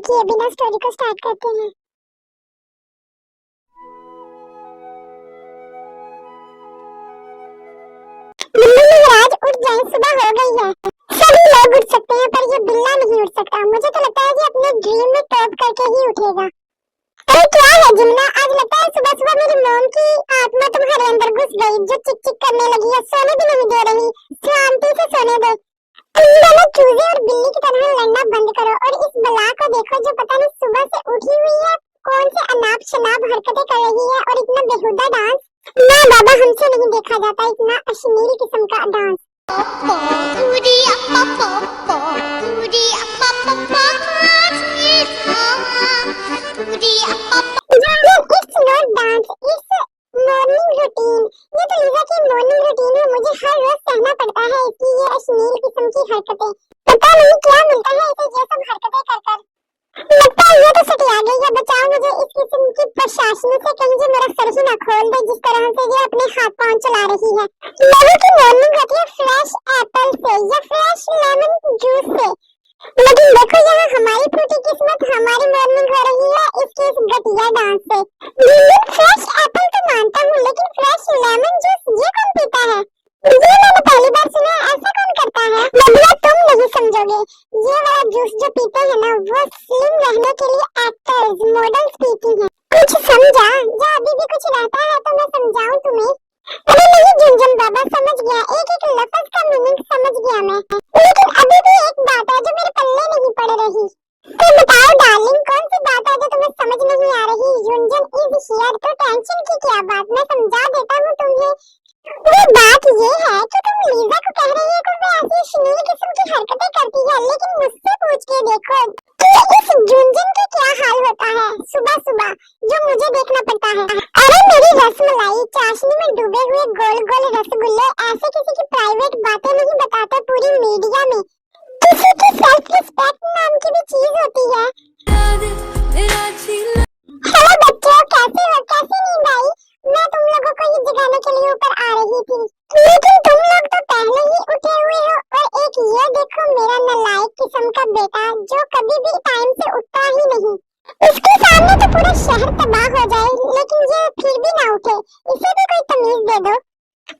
किए बिना स्टोरी को स्टार्ट करते हैं। बिल्ली युवराज उठ जाए, सुबह हो गई है। सभी लोग उठ सकते हैं पर ये बिल्ला नहीं उठ सकता। मुझे तो लगता है कि अपने ड्रीम में टॉप करके ही उठेगा। अरे क्या है जिन्ना, आज लगता है सुबह सुबह मेरी मॉम की आत्मा तुम्हारे अंदर घुस गई, जो चिक चिक करने लगी है, सोने भी नहीं दे रही। शांति से सोने दो। तुम दोनों चूजे और बिल्ली की तरह लड़ना बंद करो और इस बला को देखो जो पता नहीं सुबह से उठी हुई है, कौन से अनाप शनाप हरकतें कर रही है और इतना बेहुदा डांस। ना बाबा, हमसे नहीं देखा जाता इतना अश्लील किस्म का डांस। मॉर्निंग रूटीन, ये तो लिजा की मॉर्निंग रूटीन है। मुझे हर रोज सहना पड़ता है इसकी ये अश्लील किस्म की हरकतें। पता नहीं क्या मिलता है इसे ये सब हरकतें कर कर। लगता है ये तो सटी आ गई है। बचाओ मुझे इस किस्म की प्रशासन से, कहीं जो मेरा सर ही ना खोल दे जिस तरह से ये अपने हाथ पांव चला रही है। लोगों की मॉर्निंग होती है फ्रेश एप्पल से या फ्रेश लेमन जूस से, लेकिन देखो यहाँ हमारी फूटी किस्मत, हमारी मॉर्निंग हो रही है इसके इस घटिया डांस से। फ्रेश एप्पल तो मानता हूँ, लेकिन फ्रेश लेमन जूस ये कौन पीता है? ये मैंने पहली बार सुना है। ऐसा कौन करता है? मतलब तुम नहीं समझोगे। ये वाला जूस जो पीते हैं ना, वो स्लिम रहने के लिए एक्टर्स मॉडल्स पीती हैं। कुछ समझा? या अभी भी कुछ रहता है तो मैं समझाऊं तुम्हें? अरे नहीं झुनझुन बाबा, समझ गया, एक एक लफ्ज का मीनिंग समझ गया मैं, लेकिन अभी भी एक बात है जो मेरे पल्ले नहीं पड़ रही। तो बताओ डार्लिंग, कौन सी बात है जो तुम्हें समझ नहीं आ रही? झुनझुन इज हियर, तो टेंशन की क्या बात, मैं समझा देता हूँ तुम्हें। वो बात ये है कि तुम लीजा को कह रही हो कि वो ऐसी अश्लील किस्म की हरकतें करती है, लेकिन मुझसे पूछ के देखो कि इस झुनझुन का क्या हाल होता है सुबह सुबह, जो मुझे देखना पड़ता है। अरे मेरी रसमलाई, चाशनी में डूबे हुए गोल गोल रसगुल्ले ऐसे किसी की प्राइवेट बातें नहीं बताते पूरी मीडिया में। किसी की सेल्फ रिस्पेक्ट नाम की भी चीज होती है। हेलो बच्चों, कैसे हो? कैसे नींद आई? मैं तुम लोगों को ये जगाने के लिए ऊपर आ रही थी, लेकिन तुम लोग तो पहले ही उठे हुए हो। और एक ये देखो मेरा नालायक किस्म का बेटा जो कभी भी टाइम से उठता ही नहीं। इसके सामने तो पूरा शहर तबाह हो जाए, लेकिन ये फिर भी ना उठे। इसे भी कोई तमीज दे दो।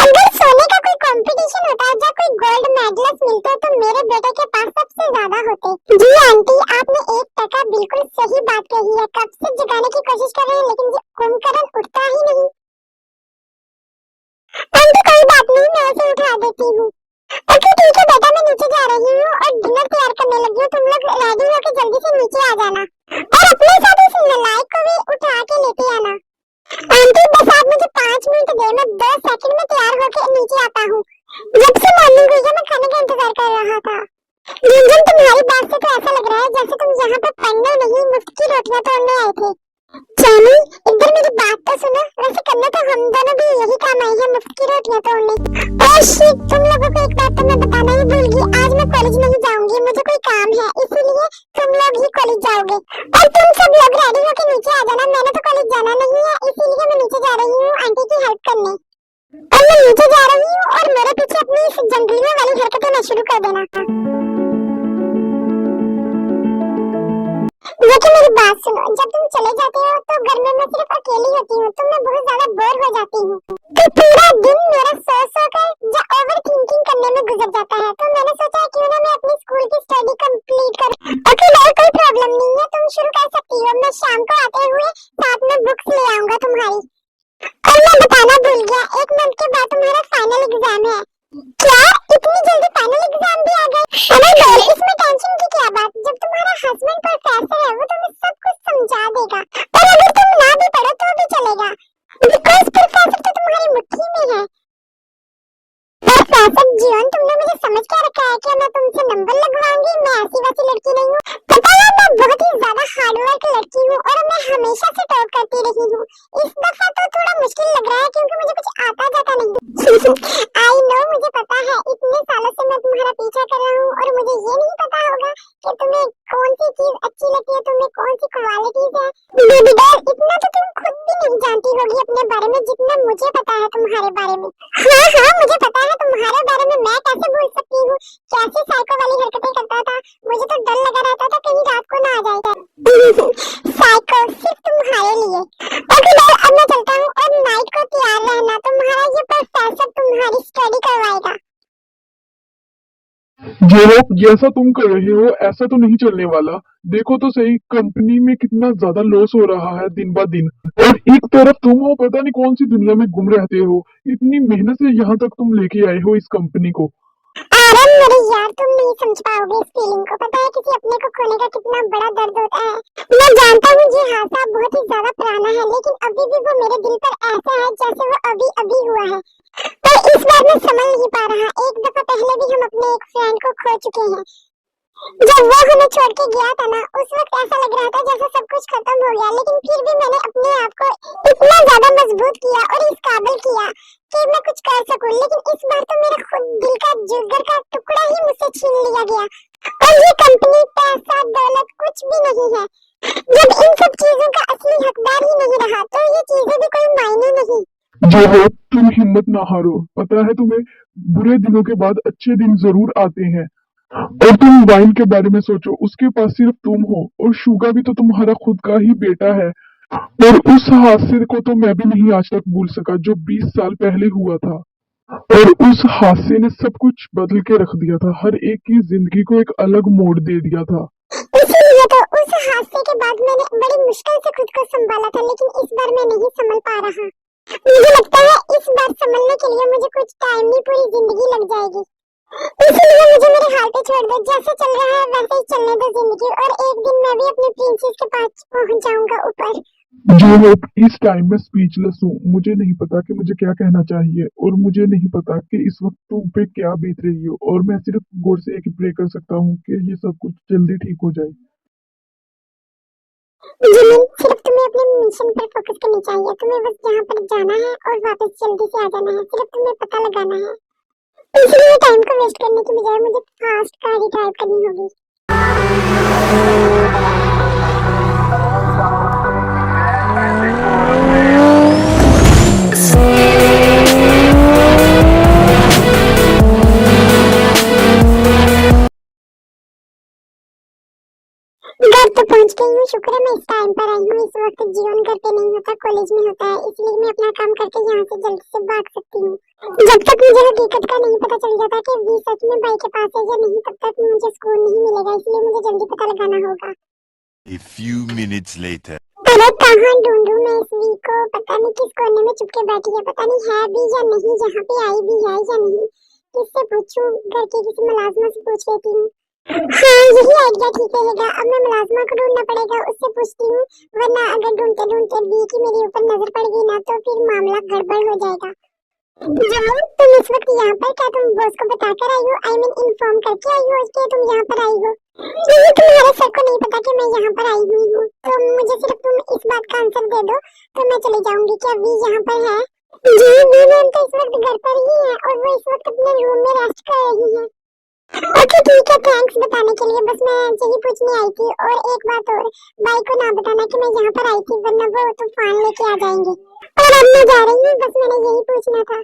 अगर सोने का कोई कंपटीशन होता है या कोई गोल्ड मेडलिस्ट मिलते तो मेरे बेटे के पास सबसे ज्यादा होते। जी आंटी, आपने 1% बिल्कुल सही बात कही है। कब से जगाने की कोशिश कर रहे हैं, लेकिन ये कुंभकर्ण उठता ही नहीं। आंटी कोई बात नहीं, मैं उसे उठा देती हूँ। ओके ठीक है बेटा, मैं नीचे जा रही हूँ और डिनर तैयार करने लगी हूँ। तुम लोग रेडी होकर जल्दी से नीचे आ जाना और अपने साथ इस नालायक को भी उठा के लेते आना। आंटी बस आप मुझे 5 मिनट दे, मैं 2 सेकंड में तैयार होकर नीचे आता हूँ। जब से मॉर्निंग हुई है मैं खाने का इंतजार कर रहा था। गुंजन, तुम्हारी बात से तो ऐसा लग रहा है जैसे तुम यहाँ पे पढ़ने नहीं मुफ्त की रोटियां तोड़ने आए थे। जानी, इधर मेरी बात तो सुनो। वैसे करने तो हम दोनों भी यही काम आए हैं, मुफ्त की रोटियां तोड़ने। ओह शिट, तुम लोगों को एक बात तो मैं बताना ही भूल गई। आज मैं कॉलेज नहीं जाऊंगी, मुझे कोई काम है, इसीलिए तुम लोग ही कॉलेज जाओगे। और तुम सब लोग रेडी होकर नीचे आ जाना। मैंने तो कॉलेज जाना नहीं है, इसीलिए मैं नीचे जा रही हूँ आंटी की हेल्प करने। और मैं नीचे जा रही हूँ और मेरे पीछे अपनी इस जंगलियों वाली हरकतें ना शुरू कर देना। लेकिन मेरी बात सुनो, जब तुम चले जाते हो तो घर में मैं सिर्फ अकेली होती हूँ, तो मैं बहुत ज्यादा बोर हो जाती हूँ। तो पूरा दिन मेरा सो कर या ओवर थिंकिंग करने में गुजर जाता है। तो मैंने सोचा क्यों ना मैं अपनी स्कूल की स्टडी कंप्लीट करूँ। ओके यार, कोई प्रॉब्लम नहीं है, तुम शुरू कर सकती हो। मैं शाम को आते हुए साथ में बुक्स ले आऊंगा तुम्हारी। और मैं बताना भूल गया, 1 मंथ के बाद तुम्हारा फाइनल एग्जाम है। क्या इतनी जल्दी फाइनल एग्जाम भी आ गए? अरे गर्ल, इसमें टेंशन की क्या बात? जब तुम्हारा हस्बैंड प्रोफेसर है वो तुम्हें सब कुछ समझा देगा। और अगर तुम ना भी पढ़ो तो भी चलेगा, बिकॉज़ प्रोफेसर तो तुम्हारी मुट्ठी में है। प्रोफेसर जीवन, तुमने मुझे समझ क्या रखा है कि मैं तुमसे नंबर लगवाऊंगी? मैं ऐसी वैसी लड़की नहीं हूँ। पता है मैं बहुत ही ज्यादा हार्डवर्क लड़की हूँ और मैं हमेशा से टॉप करती रही हूँ। इस दफा तो थोड़ा मुश्किल लग रहा है क्योंकि मुझे कुछ आता जाता नहीं। आई नो, मुझे पता है, इतने सालों से मैं तुम्हारा पीछा कर रहा हूँ और मुझे ये नहीं पता होगा कि तुम्हें कौन सी चीज अच्छी लगती है, तुम्हें कौन सी क्वालिटीज है। बेबी गर्ल, इतना तो तुम खुद भी नहीं जानती होगी अपने बारे में जितना मुझे पता है तुम्हारे बारे में। हाँ हाँ, मुझे पता है तुम्हारे बारे में। मैं कैसे भूल सकती हूँ? कैसे साइको वाली हरकतें करता था, मुझे तो डर लगा रहता था कहीं रात को ना आ जाए। होप जैसा तुम कर रहे हो ऐसा तो नहीं चलने वाला। देखो तो सही, कंपनी में कितना ज्यादा लॉस हो रहा है दिन ब दिन। और एक तरफ तुम हो, पता नहीं कौन सी दुनिया में घूम रहते हो। इतनी मेहनत से यहाँ तक तुम लेके आए हो इस कंपनी को। अरे मेरे यार, तुम नहीं समझ पाओगे इस फीलिंग को। पता है किसी अपने को खोने का कितना बड़ा दर्द होता है। मैं जानता हूँ ये हादसा बहुत ही ज्यादा पुराना है, लेकिन अभी भी वो मेरे दिल पर ऐसा है जैसे वो अभी अभी हुआ है। पर इस बार मैं समझ नहीं पा रहा। एक दफा पहले भी हम अपने एक फ्रेंड को खो चुके हैं। जब वो हमें छोड़ के गया था ना, उस वक्त ऐसा लग रहा था जैसे सब कुछ खत्म हो गया, लेकिन फिर भी मैंने अपने आप को इतना ज्यादा मजबूत किया और इस काबिल किया कि मैं कुछ कर सकूं। लेकिन इस बार तो मेरा खुद दिल का जिगर का टुकड़ा ही मुझसे छीन लिया गया। और ये कंपनी, पैसा, दौलत कुछ भी नहीं है। जब इन सब चीजों का असली हकदार ही नहीं रहा, तो ये चीजें भी कोई मायने नहीं। जो हो, तुम हिम्मत ना हारो। पता है तुम्हें, बुरे दिनों के बाद अच्छे दिन जरूर आते हैं। और तुम वाइन के बारे में सोचो, उसके पास सिर्फ तुम हो। और शुगा भी तो तुम्हारा खुद का ही बेटा है। और उस हादसे को तो मैं भी नहीं आज तक भूल सका जो 20 साल पहले हुआ था। और उस हादसे ने सब कुछ बदल के रख दिया था, हर एक की जिंदगी को एक अलग मोड़ दे दिया था। इसीलिए तो उस हादसे के बाद मैंने बड़ी मुश्किल से खुद को संभाला था, लेकिन इस बार मैं नहीं संभल पा रहा। मुझे लगता है इस बार संभलने के लिए मुझे कुछ टाइम नहीं, पूरी जिंदगी लग जाएगी। इसीलिए मुझे मेरे हाल पे छोड़ दो। जैसे चल रहा है वैसे ही चलने दो जिंदगी, और एक दिन मैं भी अपनी प्रिंसेस के पास पहुंच जाऊंगा ऊपर। जो होप, इस टाइम में स्पीचलेस हूँ। मुझे नहीं पता कि मुझे क्या कहना चाहिए, और मुझे नहीं पता कि इस वक्त तुम पे क्या बीत रही हो। और मैं सिर्फ गॉड से एक ही प्रे कर सकता हूँ कि ये सब कुछ जल्दी ठीक हो जाए। जिमिन, सिर्फ तुम्हें अपने मिशन पर फोकस करनी चाहिए। तुम्हें बस यहाँ पर जाना है और वापस जल्दी से आ जाना है। सिर्फ तुम्हें पता लगाना है। इसलिए टाइम को वेस्ट करने की बजाय मुझे फास्ट गाड़ी ड्राइव करनी होगी। घर तो पहुंच गई हूँ। शुक्र है मैं इस टाइम पर आई हूँ। इस वक्त जीवन घर पे नहीं होता, कॉलेज में होता है। इसलिए मैं अपना काम करके यहाँ से जल्दी से भाग सकती हूँ। जब तक मुझे हकीकत का नहीं पता चल जाता कि वी सच में भाई के पास है या नहीं, तब तक मुझे सुकून नहीं मिलेगा। इसलिए मुझे जल्दी पता लगाना होगा। A few minutes later. अरे कहाँ ढूंढूं मैं इस वी को? पता नहीं किस कोने में चुपके बैठी है। पता नहीं है भी या नहीं, यहाँ पे आई भी है या नहीं। किससे पूछूं? घर के किसी मुलाजिमा से पूछ लेती हूँ। हाँ, यही आइडिया ठीक रहेगा। अब मैं मुलाजिमा को ढूंढना पड़ेगा, उससे पूछती हूँ। वरना अगर ढूंढते ढूंढते वी की मेरे ऊपर नजर पड़ गई ना, तो फिर मामला गड़बड़ हो जाएगा। जाओ, तुम इस वक्त यहाँ पर? क्या तुम बॉस को बताकर आई हो? आई मीन इन्फॉर्म करके आई हो कि तुम यहाँ पर आई हो? नहीं, तुम्हारे सर को नहीं पता कि मैं यहाँ पर आई हुई हूँ। तो मुझे सिर्फ तुम इस बात का आंसर दे दो तो मैं चली जाऊंगी। क्या वी यहाँ पर है? जी, वी मैम तो इस वक्त घर पर ही है और वो इस वक्त अपने रूम में रेस्ट कर रही है। ओके ठीक है, थैंक्स बताने के लिए। बस मैं यही पूछने आई थी। और एक बात और, भाई को ना बताना कि मैं यहाँ पर आई थी, वरना वो तूफान लेके आ जाएंगे। और अब मैं जा रही हूँ, बस मैंने यही पूछना था।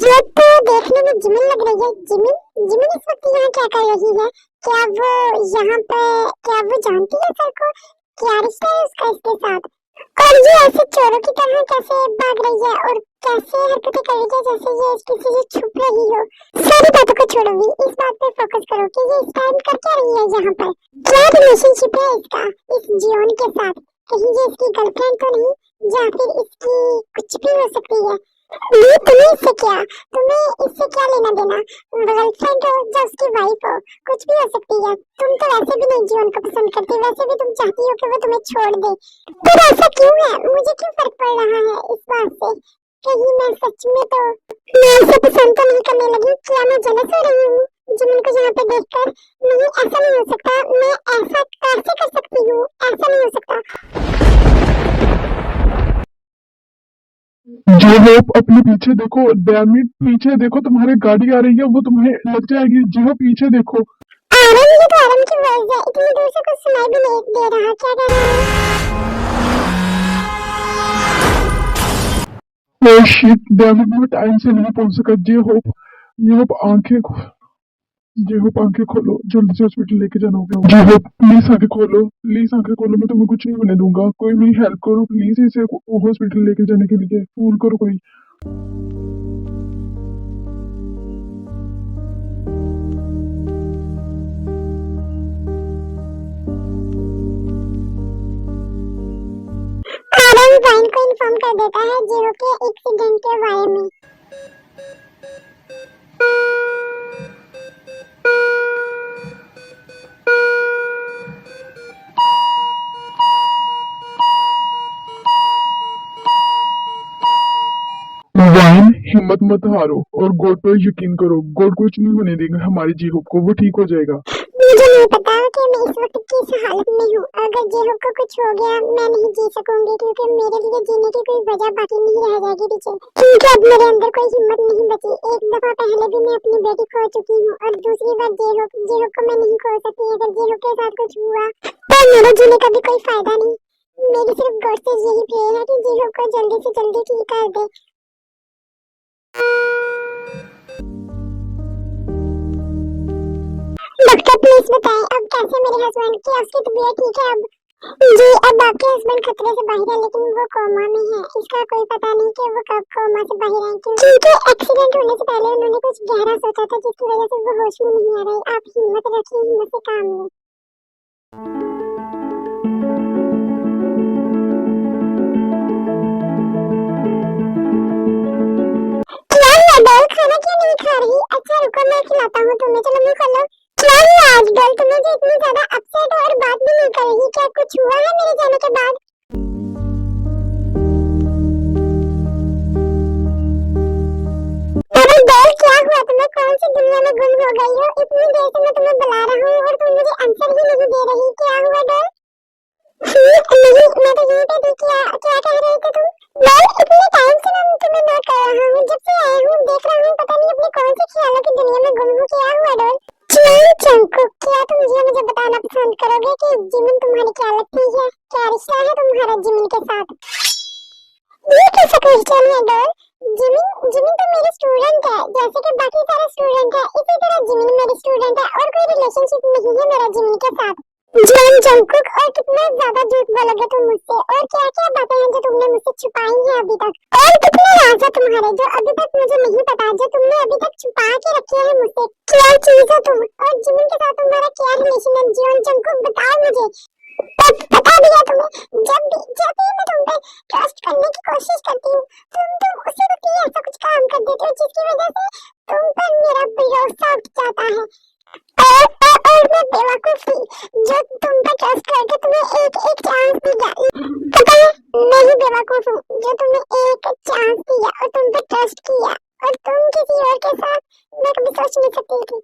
जो तो देखने में जिमिन लग रही है। जिमिन जिमिन इस वक्त यहाँ क्या कर रही है? क्या वो यहाँ पे, क्या वो जानती है सर को? क्या रिश्ता है उसका इसके साथ? और ये ऐसे चोरों की तरह कैसे भाग रही है और कैसे हरकतें कर रही है जैसे ये किसी से छुप रही हो? सारी बातों को छोड़ो भी, इस बात पे फोकस करो कि ये इस टाइम कर क्या रही है यहाँ पर। क्या रिलेशनशिप है इसका इस जियोन के साथ? कहीं ये इसकी गर्लफ्रेंड तो नहीं, या फिर इसकी कुछ भी हो सकती है। ये तुम्हें इससे क्या, तुम्हें इससे क्या लेना देना? गर्लफ्रेंड हो या उसकी वाइफ हो, कुछ भी हो सकती है। तुम तो वैसे भी नहीं जीवन को पसंद करती, वैसे भी तुम चाहती हो कि वो तुम्हें छोड़ दे। पर ऐसा क्यों है? मुझे क्यों फर्क पड़ रहा है इस बात से? कहीं मैं सच में तो मैं इसे पसंद तो नहीं करने लगी? क्या मैं जेलस हो रही हूँ जिमिन को यहाँ पे देखकर? नहीं, ऐसा नहीं हो सकता। मैं ऐसा कैसे कर सकती हूँ? ऐसा नहीं हो सकता। जो होप, अपने पीछे देखो। डैम इट, पीछे देखो, तुम्हारी गाड़ी आ रही है, वो तुम्हें लग जाएगी। जो पीछे देखो। आरम, ये तो आरम की वॉइस है। इतनी दूर से कुछ सुनाई भी नहीं दे रहा। क्या कह रहा है? ओह शिट, डैम इट, मैं टाइम से नहीं पहुंच सका। जे होप आंखें खोलो, जल्दी से हॉस्पिटल लेके जाना होगा। जे होप, प्लीज आंखें खोलो, प्लीज आंखें खोलो। मैं तुम्हें कुछ नहीं होने दूंगा। कोई मेरी हेल्प करो प्लीज, इसे हॉस्पिटल लेके जाने के लिए फोन करो कोई। कर देता है जीरो के एक्सीडेंट के बारे में। वाइन, हिम्मत मत हारो और गॉड पर यकीन करो। गॉड कुछ नहीं होने देगा हमारी जीहोप को, वो ठीक हो जाएगा। मुझे नहीं पता कि मैं इस वक्त किस हालत में हूँ। अगर जीहोप को कुछ हो गया मैं नहीं जी सकूंगी, क्योंकि मेरे लिए जीने की कोई वजह बाकी नहीं रह जाएगी पीछे, क्योंकि अब मेरे अंदर कोई हिम्मत नहीं बची। एक दफा पहले भी मैं अपनी बेटी खो चुकी हूँ और दूसरी बार जीहोप को मैं नहीं खो सकती। अगर जीहोप के साथ कुछ हुआ तो मेरे जीने का भी कोई फायदा नहीं। मेरी सिर्फ गॉड से यही प्रेयर है कि जीहोप को जल्दी से जल्दी ठीक कर दे। डॉक्टर प्लीज बताएं अब कैसे मेरे हस्बैंड की, उसकी तबीयत ठीक है अब? जी अब आपके हस्बैंड खतरे से बाहर है, लेकिन वो कोमा में है। इसका कोई पता नहीं कि वो कब कोमा से बाहर आए, क्योंकि एक्सीडेंट होने से पहले उन्होंने कुछ गहरा सोचा था जिसकी वजह से वो होश में नहीं आ रहे। आप हिम्मत रखिए, हिम्मत से काम लें। क्या हुआ डॉल, खाना क्यों नहीं खा रही? अच्छा रुको मैं खिलाता हूँ तुम्हें, चलो मुंह खोलो। क्या हुआ आज डॉल, तुम्हें जो इतनी ज्यादा अपसेट हो और बात भी नहीं कर रही? क्या कुछ हुआ है मेरे जाने के बाद? अरे डॉल क्या हुआ तुम्हें, कौन सी दुनिया में गुम हो गई हो? इतनी देर से मैं तुम्हें बुला रहा हूँ और तुम मुझे आंसर ही नहीं दे रही। क्या हुआ डॉल? नहीं मैं तो यहीं पे थी। क्या क्या कह रहे थे तुम? डॉल इतने टाइम से मैं तुम्हें नोट कर रहा हूँ, जब से आया हूँ देख रहा हूँ, पता नहीं अपने कौन से ख्यालों की दुनिया में गुम हूँ। क्या हुआ डॉल? जंकुक, क्या तुम मुझे बताना पसंद करोगे कि जिमिन तुम्हारी क्या लगती है? क्या रिश्ता है तुम्हारा जिमिन के साथ? ये कैसा क्वेश्चन है डॉल? जिमिन जिमिन तो मेरी स्टूडेंट है जैसे कि बाकी सारे स्टूडेंट है, इसी तरह जिमिन मेरी स्टूडेंट है और कोई रिलेशनशिप नहीं है मेरा जिमिन के साथ। जंकुक, और कितना ज्यादा झूठ बोलोगे तुम मुझसे? और क्या क्या बातें हैं जो तुमने मुझसे छुपाई हैं अभी तक? और कितने राज है तुम्हारे जो अभी तक मुझे नहीं पता, जो तुमने अभी तक छुपा के रखे हैं मुझसे? क्या चीज हो तुम? और जिमिन के साथ तुम्हारा क्या रिलेशन है? जंकुक बताओ मुझे। बता दिया तुम्हें। जब भी मैं तुम पे ट्रस्ट करने की कोशिश करती हूँ तुम उसी वक्त ही ऐसा कुछ काम कर देते हो जिसकी वजह से तुम पर मेरा भरोसा उठ जाता है। और मैं बेवकूफ थी जो तुम पर ट्रस्ट करके तुम्हें एक चांस दिया। पता है मैं ही बेवकूफ हूँ जो तुम्हें एक चांस दिया और तुम पे ट्रस्ट किया, और तुम किसी और के साथ मैं कभी सोच नहीं सकती थी।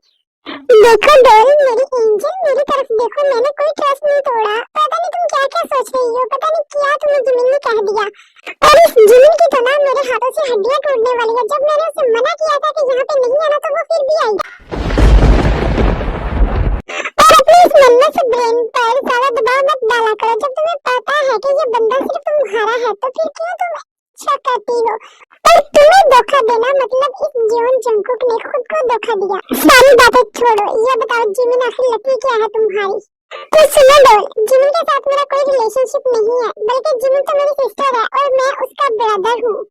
देखो डॉल मेरी एंजल, मेरी तरफ देखो, मैंने कोई ट्रस्ट नहीं तोड़ा। पता नहीं तुम क्या क्या सोच रही हो, पता नहीं क्या तुम्हें जिमिन ने कह दिया। और इस जिमिन की तो ना मेरे हाथों से हड्डियां टूटने वाली है। जब मैंने उसे मना किया था कि यहाँ पे नहीं आना तो वो फिर भी आई। और अपने इस नन्हे से ब्रेन पर सारा दबाव मत डाला करो। जब तुम्हें पता है कि ये बंदा सिर्फ तुम्हारा है तो फिर क्यों तुम शक करती हो? और तुम्हें धोखा देना मतलब इस जियोन जंकुक ने खुद को धोखा दिया। सारी बातें छोड़ो, ये बताओ जिमिन आखिर लगती क्या है तुम्हारी? तो सुनो डॉल, जिमिन के साथ मेरा कोई रिलेशनशिप नहीं है, बल्कि जिमिन तो मेरी सिस्टर है और मैं उसका ब्रदर हूँ।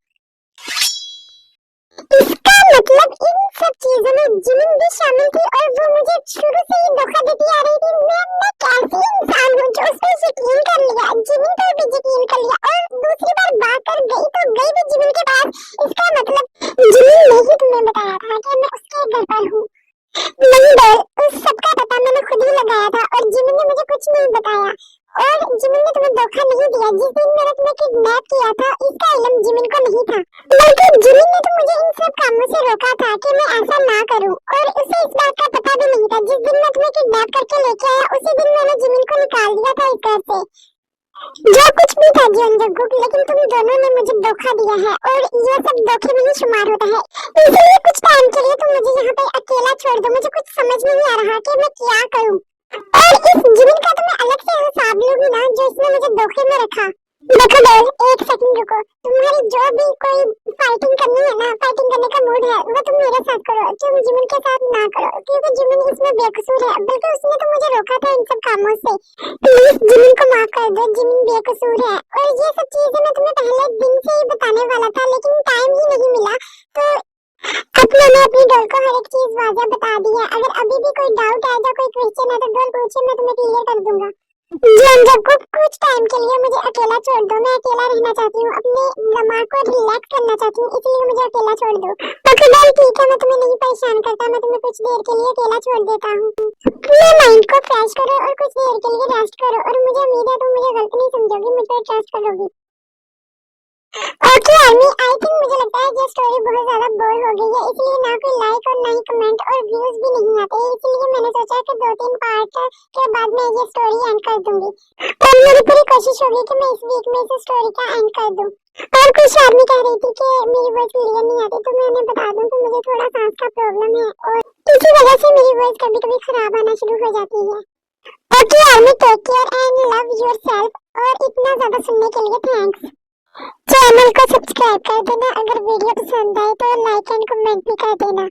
इसका मतलब इन सब चीजों में जिमिन भी शामिल थी और वो मुझे शुरू से ही धोखा देती आ रही थी। मैं कैसी इंसान हूँ जो उस पर यकीन कर लिया, जिमिन पर भी यकीन कर लिया और दूसरी बार बात कर गई तो गई भी जिमिन के पास। इसका मतलब जिमिन ने ही तुम्हें बताया था कि मैं उसके घर पर हूँ। नहीं डॉल, उस सब का पता मैंने खुद ही लगाया था और जिमिन ने मुझे कुछ नहीं बताया। और जिमिन ने तुम्हें धोखा नहीं दिया। जिस दिन मैंने तुम्हें किडनैप किया था इसका इल्म जिमिन को नहीं था, बल्कि जिमिन ने तो मुझे इन सब कामों से रोका था कि मैं ऐसा ना करूं, और उसे इस बात का पता भी नहीं था। जिस दिन मैं तुम्हें किडनैप करके लेके आया उसी दिन मैंने जिमिन को निकाल दिया था इस घर से। जो कुछ भी था जियोन जंकुक, लेकिन तुम दोनों ने मुझे धोखा दिया है और ये सब धोखे में ही शुमार होता है। इसलिए कुछ टाइम के लिए तुम मुझे यहाँ पे अकेला छोड़ दो। मुझे कुछ समझ नहीं आ रहा कि मैं क्या करूं। और इस जिमिन का तो मैं अलग से हिसाब लूंगी ना जो इसने मुझे धोखे में रखा। देखो डॉल एक सेकंड रुको, तुम्हारी जो भी कोई फाइटिंग करनी है ना, फाइटिंग करने का मूड है वो तुम मेरे साथ करो, तुम जिमिन के साथ ना करो, क्योंकि जिमिन इसमें बेकसूर है, बल्कि उसने तो मुझे रोका था इन सब कामों से। प्लीज जिमिन को माफ कर दो, जिमिन बेकसूर है। और ये सब चीजें मैं तुम्हें पहले दिन से ही बताने वाला था लेकिन टाइम ही नहीं मिला, तो अब मैंने अपनी डॉल को हर एक चीज वाज़ेह बता दी है। अगर अभी भी कोई डाउट आए या कोई क्वेश्चन है तो डॉल पूछे, मैं तुम्हें क्लियर कर दूंगा। जी अंजू को कुछ टाइम के लिए मुझे अकेला छोड़ दो, मैं अकेला रहना चाहती हूँ, अपने दिमाग को रिलैक्स करना चाहती हूँ, इसलिए मुझे अकेला छोड़ दो। ओके डन ठीक है, मैं तुम्हें नहीं परेशान करता, मैं तुम्हें कुछ देर के लिए अकेला छोड़ देता हूँ। अपने माइंड को फ्रेश करो और कुछ देर के लिए रेस्ट करो, और मुझे उम्मीद है तुम मुझे गलत नहीं समझोगी, मुझ पर ट्रस्ट करोगी। ओके आर्मी, आई थिंक मुझे लगता है ये स्टोरी बहुत ज्यादा बोर हो गई है, इसलिए ना कोई लाइक और ना ही कमेंट और व्यूज भी नहीं आते, इसलिए मैंने सोचा कि 2-3 पार्ट के बाद मैं ये स्टोरी एंड कर दूंगी। और मेरी पूरी कोशिश होगी कि मैं इस वीक में इस स्टोरी का एंड कर दूं। और कुछ आदमी कह रही थी कि मेरी वॉइस क्लियर नहीं आती, तो मैं उन्हें बता दूं कि मुझे थोड़ा सांस का प्रॉब्लम है और इसी वजह से मेरी वॉइस कभी-कभी खराब आना शुरू हो जाती है। Okay army, take care and love yourself, और इतना ज्यादा सुनने के लिए थैंक्स। चैनल को सब्सक्राइब कर देना, अगर वीडियो पसंद आए तो लाइक एंड कमेंट भी कर देना।